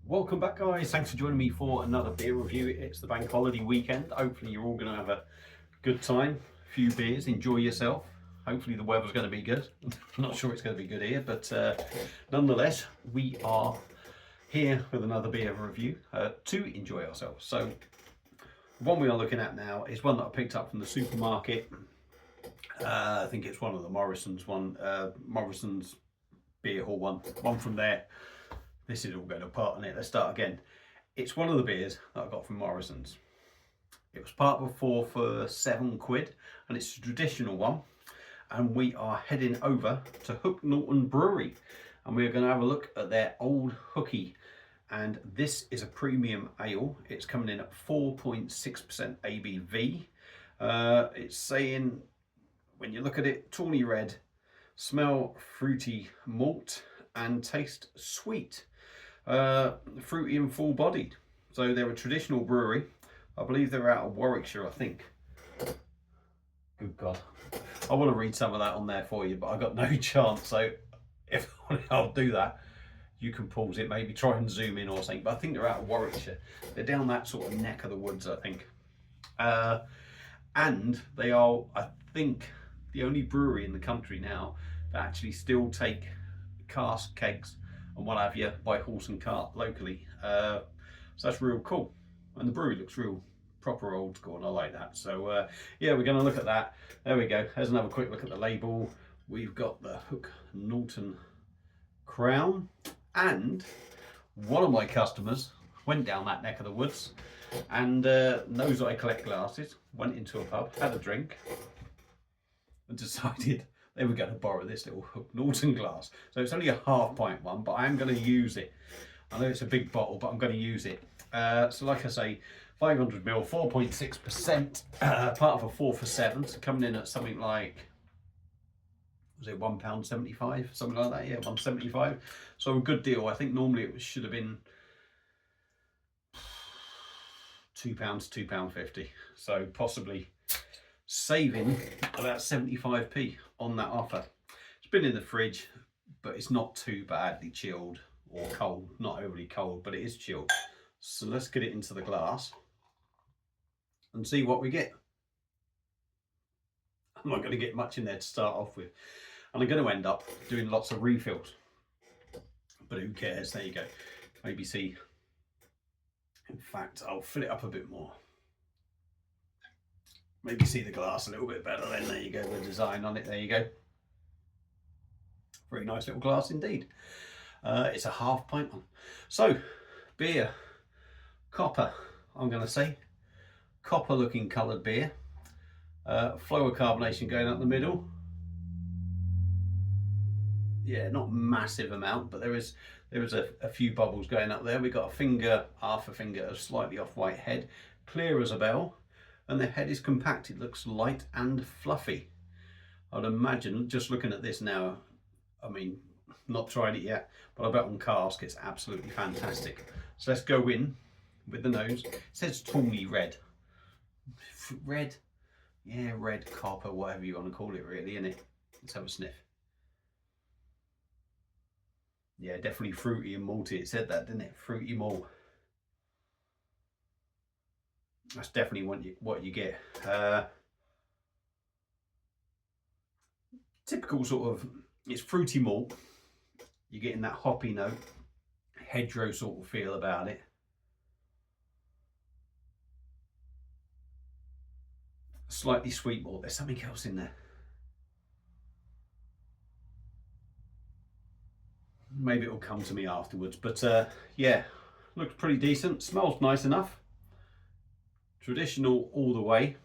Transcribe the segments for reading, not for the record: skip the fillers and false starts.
Welcome back, guys. Thanks for joining me for another beer review. It's the bank holiday weekend. Hopefully you're all going to have a good time, a few beers, enjoy yourself. Hopefully the weather's going to be good. I'm not sure it's going to be good here, but nonetheless we are here with another beer review to enjoy ourselves. So the one we are looking at now is one that I picked up from the supermarket. I think it's one of the Morrison's beer hall one from there. This is all going apart on it. Let's start again. It's one of the beers that I got from Morrison's. It was part of a 4 for £7, and it's a traditional one. And we are heading over to Norton Brewery, and we're going to have a look at their old hooky. And this is a premium ale. It's coming in at 4.6% ABV. It's saying, when you look at it, tawny red, smell fruity malt, and taste sweet. Fruity and full bodied. So they're a traditional brewery. I believe they're out of Warwickshire, I think. Good God. I want to read some of that on there for you, but I got no chance. So if I'll do that, you can pause it, maybe try and zoom in or something. But I think they're out of Warwickshire. They're down that sort of neck of the woods, I think. And they are, I think, the only brewery in the country now that actually still take cask kegs and what have you by horse and cart locally. So that's real cool, and the brewery looks real proper old school, and I like that. So yeah, we're going to look at that. There we go. There's another quick look at the label. We've got the Hook Norton crown, and one of my customers went down that neck of the woods and knows that I collect glasses, went into a pub, had a drink, and decided they were going to borrow this little Hook Norton glass. So it's only a half pint one, but I am going to use it. I know it's a big bottle, but I'm going to use it. So like I say, 500ml, 4.6%, part of a 4 for 7, so coming in at something like, was it £1.75, something like that? Yeah, £1.75. So a good deal. I think normally it should have been £2, £2.50. So possibly saving about 75p on that offer. It's been in the fridge, but it's not too badly chilled or cold, not overly cold, but it is chilled. So let's get it into the glass and see what we get. I'm not going to get much in there to start off with, and I'm going to end up doing lots of refills, but who cares? There you go. Maybe see, in fact, I'll fill it up a bit more. Maybe see the glass a little bit better then. There you go, the design on it, there you go. Very nice little glass indeed. It's a half pint one. So, beer, copper, I'm going to say. Copper looking coloured beer. Flow of carbonation going up the middle. Yeah, not massive amount, but there is a few bubbles going up there. We've got a finger, half a finger of slightly off-white head, clear as a bell. And the head is compacted, looks light and fluffy. I'd imagine, just looking at this now, I mean, not tried it yet, but I bet on cask it's absolutely fantastic. So let's go in with the nose. It says tawny red. Red? Yeah, red, copper, whatever you want to call it really, innit? Let's have a sniff. Yeah, definitely fruity and malty. It said that, didn't it? Fruity malt. That's definitely what you get. Typical sort of, it's fruity malt. You're getting that hoppy note, hedgerow sort of feel about it. Slightly sweet malt. There's something else in there. Maybe it'll come to me afterwards, but yeah, looks pretty decent. Smells nice enough. Traditional all the way.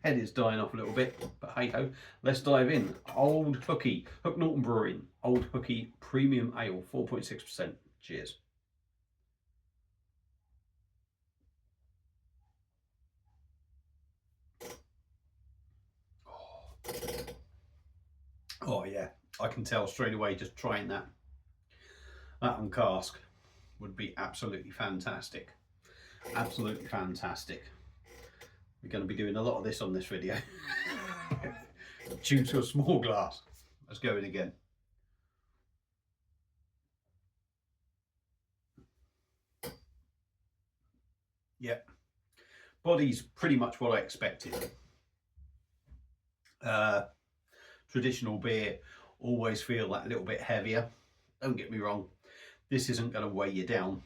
Head is dying off a little bit, but hey ho. Let's dive in. Old Hooky, Hook Norton Brewery, Old Hooky Premium Ale, 4.6%. Cheers. Oh yeah, I can tell straight away just trying that. That on cask would be absolutely fantastic. Absolutely fantastic. We're going to be doing a lot of this on this video due to a small glass. Let's go in again. Yeah, body's pretty much what I expected. Traditional beer always feel that little bit heavier. Don't get me wrong, this isn't going to weigh you down,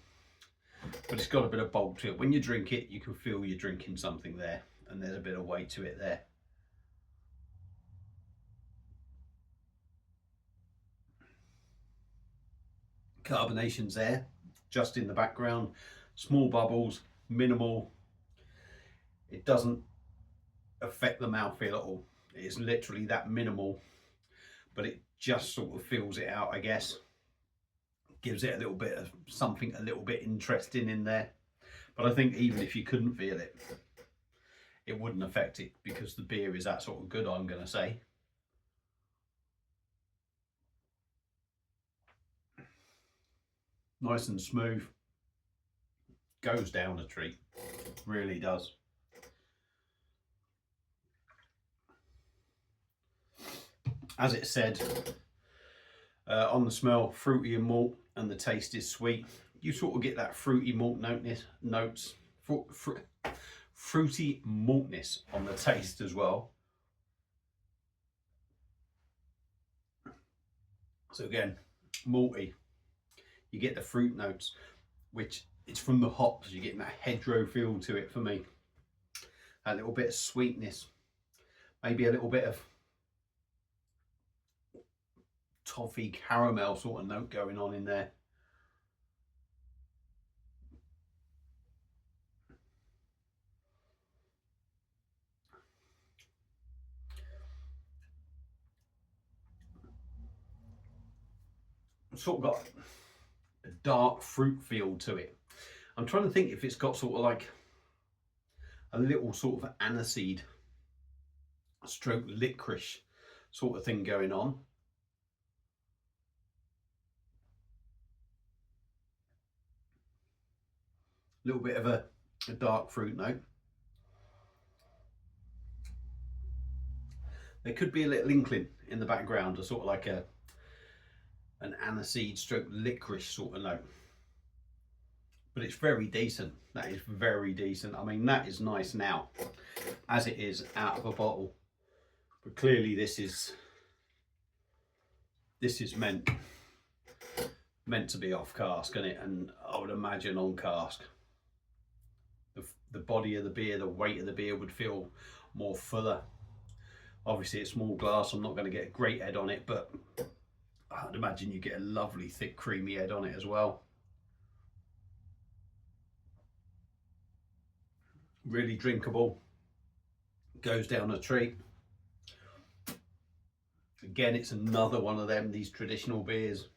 but it's got a bit of bulk to it. When you drink it, you can feel you're drinking something there, and there's a bit of weight to it there. Carbonation's there, just in the background, small bubbles, minimal. It doesn't affect the mouthfeel at all. It's literally that minimal, but it just sort of fills it out, I guess. Gives it a little bit of something a little bit interesting in there. But I think even if you couldn't feel it, it wouldn't affect it, because the beer is that sort of good, I'm going to say. Nice and smooth. Goes down a treat. Really does. As it said, on the smell, fruity and malt, and the taste is sweet. You sort of get that fruity malt notes, fruity maltness on the taste as well. So again, malty. You get the fruit notes, which it's from the hops. You're getting that hedgerow feel to it for me. A little bit of sweetness, maybe a little bit of toffee caramel sort of note going on in there. Sort of got a dark fruit feel to it. I'm trying to think if it's got sort of like a little sort of aniseed stroke licorice sort of thing going on. A little bit of a dark fruit note. There could be a little inkling in the background, a sort of like an aniseed stroke licorice sort of note. But it's very decent. That is very decent. I mean, that is nice now, as it is out of a bottle. But clearly this is meant to be off cask, isn't it? And I would imagine on cask, the body of the beer, the weight of the beer would feel more fuller. Obviously it's small glass, I'm not going to get a great head on it, but I'd imagine you get a lovely thick creamy head on it as well. Really drinkable, goes down a treat. Again, it's another one of them, these traditional beers.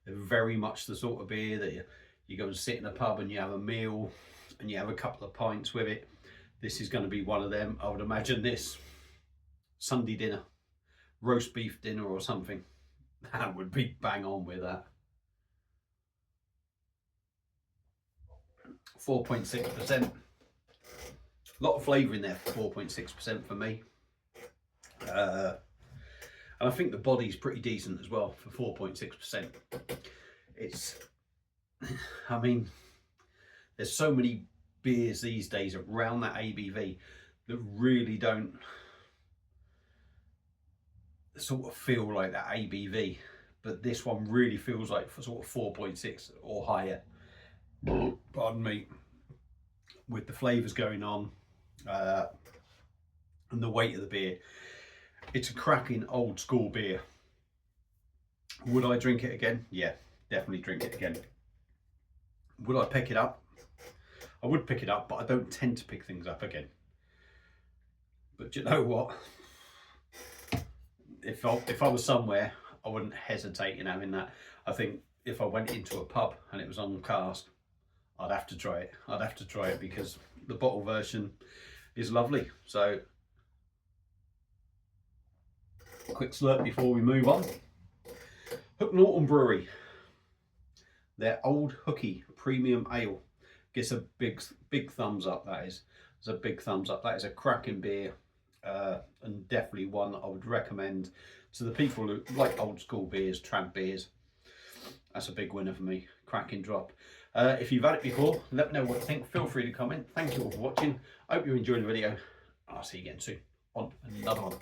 They're very much the sort of beer that you go and sit in a pub and you have a meal and you have a couple of pints with it. This is going to be one of them. I would imagine this Sunday dinner, roast beef dinner or something, that would be bang on with that. 4.6%. A lot of flavour in there for 4.6% for me. And I think the body's pretty decent as well for 4.6%. It's, I mean, there's so many beers these days around that ABV that really don't sort of feel like that ABV, but this one really feels like for sort of 4.6 or higher. Pardon me. With the flavours going on and the weight of the beer, it's a cracking old school beer. Would I drink it again? Yeah, definitely drink it again. Would I pick it up? I would pick it up, but I don't tend to pick things up again. But you know what? If I was somewhere, I wouldn't hesitate in having that. I think if I went into a pub and it was on cask, I'd have to try it. I'd have to try it because the bottle version is lovely. So, quick slurp before we move on. Norton Brewery, their Old Hooky Premium Ale gets a big thumbs up. That is, it's a big thumbs up. That is a cracking beer, and definitely one that I would recommend to the people who like old school beers, trad beers. That's a big winner for me. Cracking drop. If you've had it before, let me know what you think. Feel free to comment. Thank you all for watching. I hope you enjoyed the video. I'll see you again soon on another one.